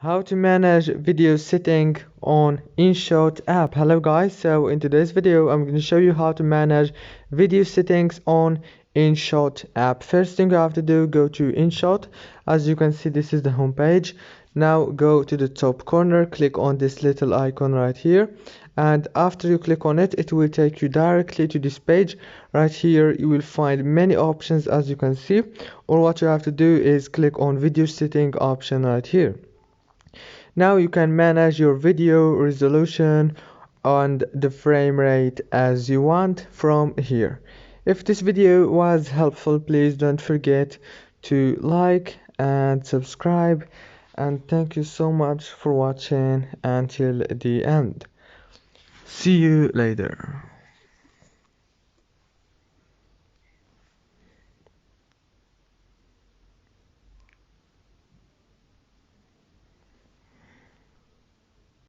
How to manage video setting on InShot app. Hello guys, so in today's video I'm going to show you how to manage video settings on InShot app. First thing you have to do, go to InShot. As you can see, this is the home page. Now go to the top corner, click on this little icon right here, and after you click on it, it will take you directly to this page. Right here you will find many options, as you can see. Or what you have to do is click on video setting option right here. Now you can manage your video resolution and the frame rate as you want from here. If this video was helpful, please don't forget to like and subscribe, and thank you so much for watching until the end. See you later.